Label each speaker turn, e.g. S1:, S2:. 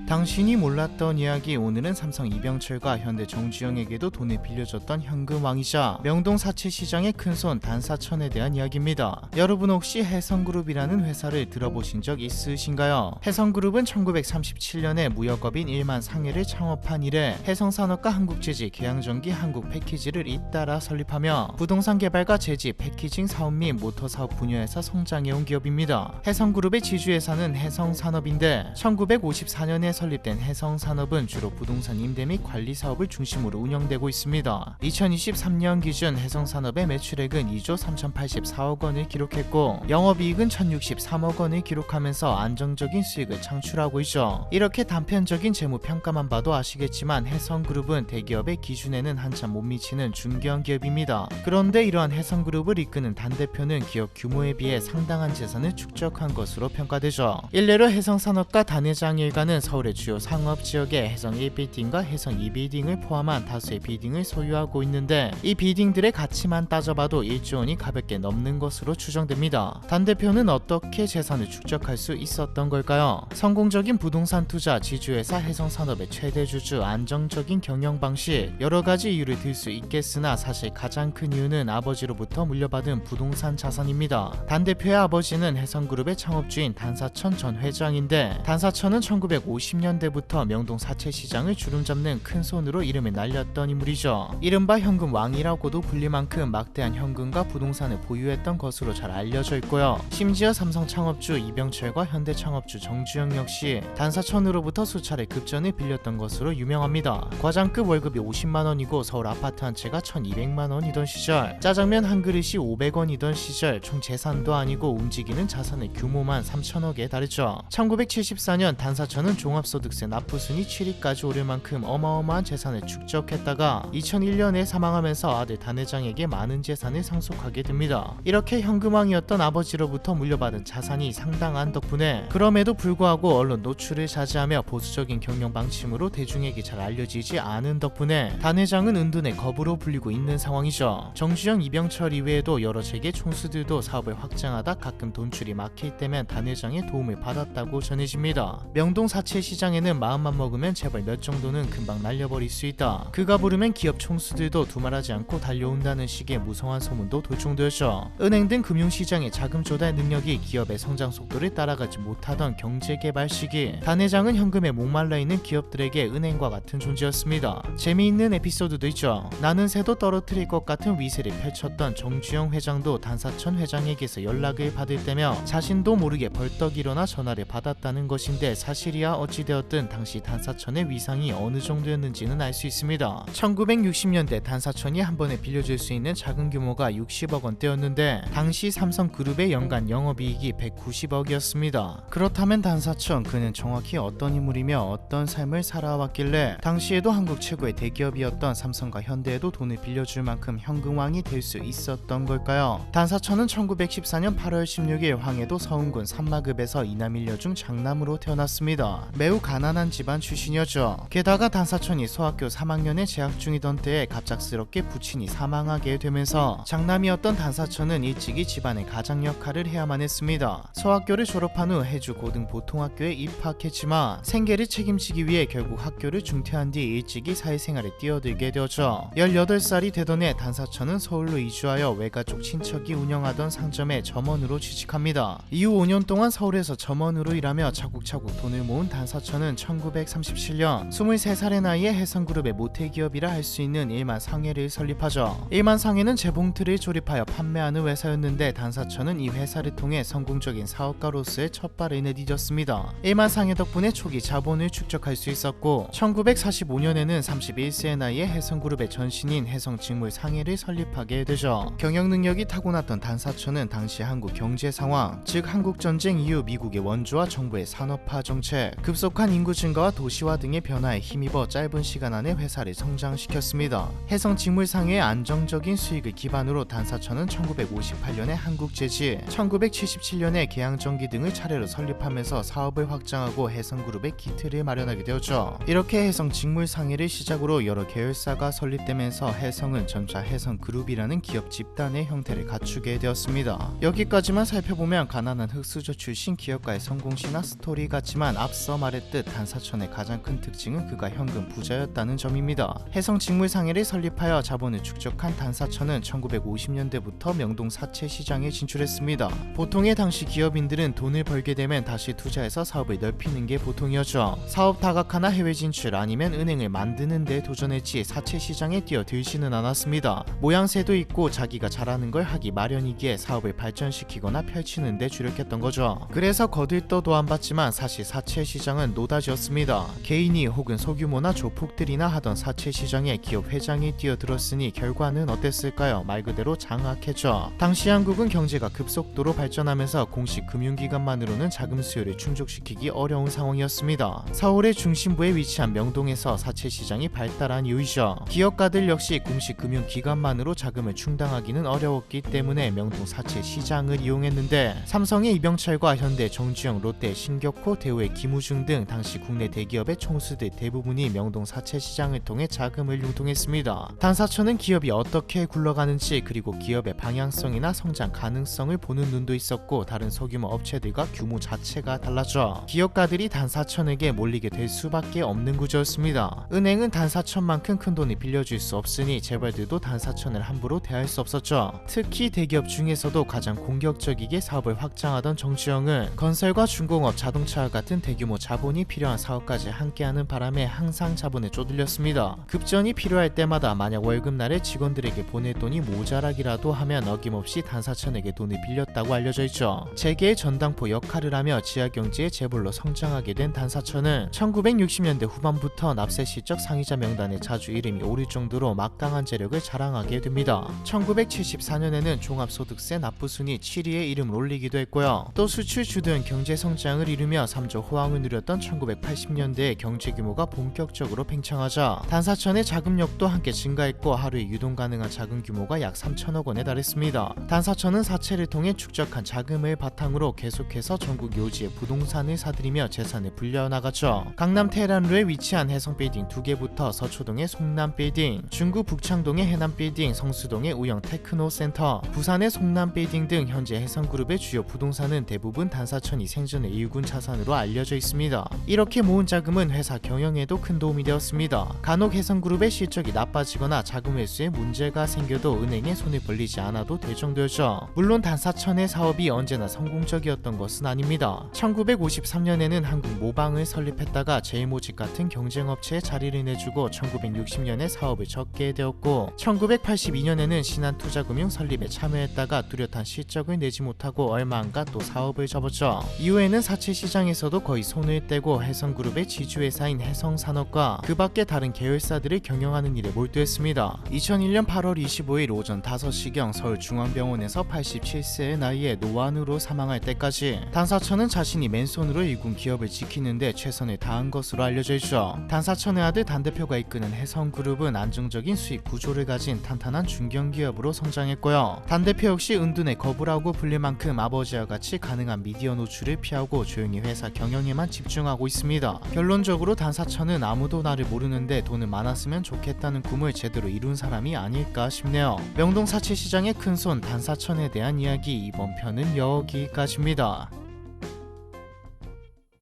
S1: 당신이 몰랐던 이야기. 오늘은 삼성 이병철과 현대 정주영에게도 돈을 빌려줬던 현금왕이자 명동 사채시장의 큰손 단사천에 대한 이야기입니다. 여러분 혹시 해성그룹이라는 회사를 들어보신 적 있으신가요? 해성그룹은 1937년에 무역업인 일만상해를 창업한 이래 해성산업과 한국제지, 계양전기, 한국패키지를 잇따라 설립하며 부동산 개발과 제지, 패키징 사업 및 모터사업 분야에서 성장해온 기업입니다. 해성그룹의 지주회사는 해성산업인데 1954년에 설립된 해성산업은 주로 부동산 임대 및 관리 사업을 중심으로 운영되고 있습니다. 2023년 기준 해성산업의 매출액은 2조 3,084억 원을 기록했고 영업이익은 1,063억 원을 기록하면서 안정적인 수익을 창출하고 있죠. 이렇게 단편적인 재무평가만 봐도 아시겠지만 해성그룹은 대기업의 기준에는 한참 못 미치는 중견 기업입니다. 그런데 이러한 해성그룹을 이끄는 단대표는 기업 규모에 비해 상당한 재산을 축적한 것으로 평가되죠. 일례로 해성산업과 단회장 일가는 서울의 주요 상업지역에 해성 1빌딩과 해성 2빌딩을 포함한 다수의 빌딩을 소유하고 있는데 이 빌딩들의 가치만 따져봐도 1조 원이 가볍게 넘는 것으로 추정됩니다. 단 대표는 어떻게 재산을 축적할 수 있었던 걸까요? 성공적인 부동산 투자, 지주회사 해성산업의 최대 주주, 안정적인 경영 방식, 여러 가지 이유를 들 수 있겠으나 사실 가장 큰 이유는 아버지로부터 물려받은 부동산 자산입니다. 단 대표의 아버지는 해성그룹의 창업주인 단사천 전 회장인데 단사천은 1950년대부터 명동 사채시장을 주름잡는 큰손으로 이름을 날렸던 인물이죠. 이른바 현금왕이라고도 불릴 만큼 막대한 현금과 부동산을 보유했던 것으로 잘 알려져 있고요. 심지어 삼성 창업주 이병철과 현대 창업주 정주영 역시 단사천으로부터 수차례 급전을 빌렸던 것으로 유명합니다. 과장급 월급이 50만원이고 서울 아파트 한 채가 1,200만원이던 시절, 짜장면 한 그릇이 500원이던 시절, 총 재산도 아니고 움직이는 자산의 규모만 3천억에 달했죠. 1974년 단사천은 종합소득세 납부순위 7위까지 오를 만큼 어마어마한 재산을 축적했다가 2001년에 사망하면서 아들 단회장에게 많은 재산을 상속하게 됩니다. 이렇게 현금왕이었던 아버지로부터 물려받은 자산이 상당한 덕분에 그럼에도 불구하고 언론 노출을 자제하며 보수적인 경영 방침으로 대중에게 잘 알려지지 않은 덕분에 단회장은 은둔의 겁으로 불리고 있는 상황이죠. 정주영, 이병철 이외에도 여러 세계 총수들도 사업을 확장하다 가끔 돈줄이 막힐 때면 단회장의 도움을 받았다고 전해집니다. 명동 사채시장에는 마음만 먹으면 재벌 몇 정도는 금방 날려버릴 수 있다. 그가 부르면 기업 총수들도 두말하지 않고 달려온다는 식의 무성한 소문도 돌중되었죠. 은행 등 금융시장의 자금 조달 능력이 기업의 성장 속도를 따라가지 못하던 경제개발 시기, 단회장은 현금에 목말라 있는 기업들에게 은행과 같은 존재였습니다. 재미있는 에피소드도 있죠. 나는 새도 떨어뜨릴 것 같은 위세를 펼쳤던 정주영 회장도 단사천 회장에게서 연락을 받을 때며 자신도 모르게 벌떡 일어나 전화를 받았다는 것인데 사실이야 어찌되었든 당시 단사천의 위상이 어느 정도였는지는 알 수 있습니다. 1960년대 단사천이 한 번에 빌려줄 수 있는 자금 규모가 60억 원대였는데 당시 삼성그룹의 연간 영업이익이 190억이었습니다. 그렇다면 단사천, 그는 정확히 어떤 인물이며 어떤 삶을 살아왔길래 당시에도 한국 최고의 대기업이었던 삼성과 현대에도 돈을 빌려줄 만큼 현금왕이 될 수 있었던 걸까요? 단사천은 1914년 8월 16일 황해도 서운군 산마급에서 이남일녀 중 장남으로 태어났습니다. 매우 가난한 집안 출신이었죠. 게다가 단사천이 소학교 3학년에 재학 중이던 때에 갑작스럽게 부친이 사망하게 되면서 장남이었던 단사천은 일찍이 집안의 가장 역할을 해야만 했습니다. 소학교를 졸업한 후 해주 고등보통학교에 입학했지만 생계를 책임지기 위해 결국 학교를 중퇴한 뒤 일찍이 사회생활에 뛰어들게 되었죠. 18살이 되던 해 단사천은 서울로 이주하여 외가 쪽 친척이 운영하던 상점에 점원으로 취직합니다. 이후 5년 동안 서울에서 점원으로 일하며 차곡차곡 돈을 모은 단사천은 1937년 23살의 나이에 해성그룹의 모태기업이라 할 수 있는 일만상해를 설립하죠. 일만상해는 재봉틀을 조립하여 판매하는 회사였는데 단사천은 이 회사를 통해 성공적인 사업가로서의 첫 발을 내디뎠습니다. 일만상해 덕분에 초기 자본을 축적할 수 있었고 1945년에는 31세의 나이에 해성그룹의 전신인 해성직물상해를 설립하게 되죠. 경영 능력이 타고났던 단사천은 당시 한국 경제 상황, 즉 한국전쟁 이후 미국의 원조와 정부의 산업화 정책, 급속한 인구 증가와 도시화 등의 변화에 힘입어 짧은 시간 안에 회사를 성장시켰습니다. 해성직물상해의 안정적인 수익을 기반으로 단사천은 1958년에 한국제지, 1977년에 계양전기 등을 차례로 설립하면서 사업을 확장하고 해성그룹의 기틀을 마련하게 되었죠. 이렇게 해성직물상해를 시작으로 여러 계열사가 설립되면서 해성은 점차 해성그룹이라는 기업 집단의 형태를 갖추게 되었습니다. 여기까지만 살펴보면 가난한 흑수저 출신 기업가의 성공시나 스토리 같지만 앞서 말했던 말했듯 단사천의 가장 큰 특징은 그가 현금 부자였다는 점입니다. 해성직물상해를 설립하여 자본을 축적한 단사천은 1950년대부터 명동 사채 시장에 진출했습니다. 보통의 당시 기업인들은 돈을 벌게 되면 다시 투자해서 사업을 넓히는 게 보통이었죠. 사업 다각화나 해외 진출 아니면 은행을 만드는 데 도전했지 사채 시장에 뛰어들지는 않았습니다. 모양새도 있고 자기가 잘하는 걸 하기 마련이기에 사업을 발전시키거나 펼치는 데 주력했던 거죠. 그래서 거들떠도 안 받지만 사실 사채 시장은 노다지였습니다. 개인이 혹은 소규모나 조폭들이나 하던 사채 시장에 기업 회장이 뛰어들었으니 결과는 어땠을까요? 말 그대로 장악했죠. 당시 한국은 경제가 급속도로 발전하면서 공식 금융기관만으로는 자금 수요를 충족시키기 어려운 상황이었습니다. 서울의 중심부에 위치한 명동에서 사채 시장이 발달한 이유이죠. 기업가들 역시 공식 금융기관만으로 자금을 충당하기는 어려웠기 때문에 명동 사채 시장을 이용했는데 삼성의 이병철과 현대 정주영, 롯데 신격호, 대우의 김우중 등 당시 국내 대기업의 총수들 대부분이 명동 사채 시장을 통해 자금을 융통했습니다. 단사천은 기업이 어떻게 굴러가는지 그리고 기업의 방향성이나 성장 가능성을 보는 눈도 있었고 다른 소규모 업체들과 규모 자체가 달랐죠. 기업가들이 단사천에게 몰리게 될 수밖에 없는 구조였습니다. 은행은 단사천만큼 큰 돈을 빌려줄 수 없으니 재벌들도 단사천을 함부로 대할 수 없었죠. 특히 대기업 중에서도 가장 공격적이게 사업을 확장하던 정주영은 건설과 중공업, 자동차와 같은 대규모 자본이 필요한 사업까지 함께하는 바람에 항상 자본에 쪼들렸습니다. 급전이 필요할 때마다 만약 월급날에 직원들에게 보낼 돈이 모자라기라도 하면 어김없이 단사천에게 돈을 빌렸다고 알려져 있죠. 재계의 전당포 역할을 하며 지하경제의 재벌로 성장하게 된 단사천은 1960년대 후반부터 납세 실적 상위자 명단에 자주 이름이 오를 정도로 막강한 재력을 자랑하게 됩니다. 1974년에는 종합소득세 납부순위 7위에 이름을 올리기도 했고요. 또 수출 주도형 경제 성장을 이루며 3조 호황을 누렸던 1980년대에 경제 규모가 본격적으로 팽창하자 단사천의 자금력도 함께 증가했고 하루에 유동 가능한 자금 규모가 약 3천억 원에 달했습니다. 단사천은 사채를 통해 축적한 자금을 바탕으로 계속해서 전국 요지의 부동산을 사들이며 재산을 불려나갔죠. 강남 테헤란로에 위치한 해성빌딩 2개부터 서초동의 송남빌딩, 중구 북창동의 해남빌딩, 성수동의 우영 테크노센터, 부산의 송남빌딩 등 현재 해성그룹의 주요 부동산은 대부분 단사천이 생전의 일군 자산으로 알려져 있습니다. 이렇게 모은 자금은 회사 경영에도 큰 도움이 되었습니다. 간혹 해성그룹의 실적이 나빠지거나 자금 회수에 문제가 생겨도 은행에 손을 벌리지 않아도 될 정도였죠. 물론 단사천의 사업이 언제나 성공적이었던 것은 아닙니다. 1953년에는 한국모방을 설립했다가 제일모직 같은 경쟁업체에 자리를 내주고 1960년에 사업을 접게 되었고 1982년에는 신한투자금융 설립에 참여했다가 뚜렷한 실적을 내지 못하고 얼마 안가 또 사업을 접었죠. 이후에는 사채 시장에서도 거의 손을 떼고 해성그룹의 지주회사인 해성산업과 그 밖의 다른 계열사들을 경영하는 일에 몰두했습니다. 2001년 8월 25일 오전 5시경 서울중앙병원에서 87세의 나이에 노안으로 사망할 때까지 단사천은 자신이 맨손으로 일군 기업을 지키는데 최선을 다한 것으로 알려져 있죠. 단사천의 아들 단대표가 이끄는 해성그룹은 안정적인 수익 구조를 가진 탄탄한 중견기업으로 성장했고요. 단대표 역시 은둔의 거부라고 불릴 만큼 아버지와 같이 가능한 미디어 노출을 피하고 조용히 회사 경영에만 집중하고 있습니다. 결론적으로 단사천은 아무도 나를 모르는데 돈을 많았으면 좋겠다는 꿈을 제대로 이룬 사람이 아닐까 싶네요. 명동 사채 시장의 큰손 단사천에 대한 이야기 이번 편은 여기까지입니다.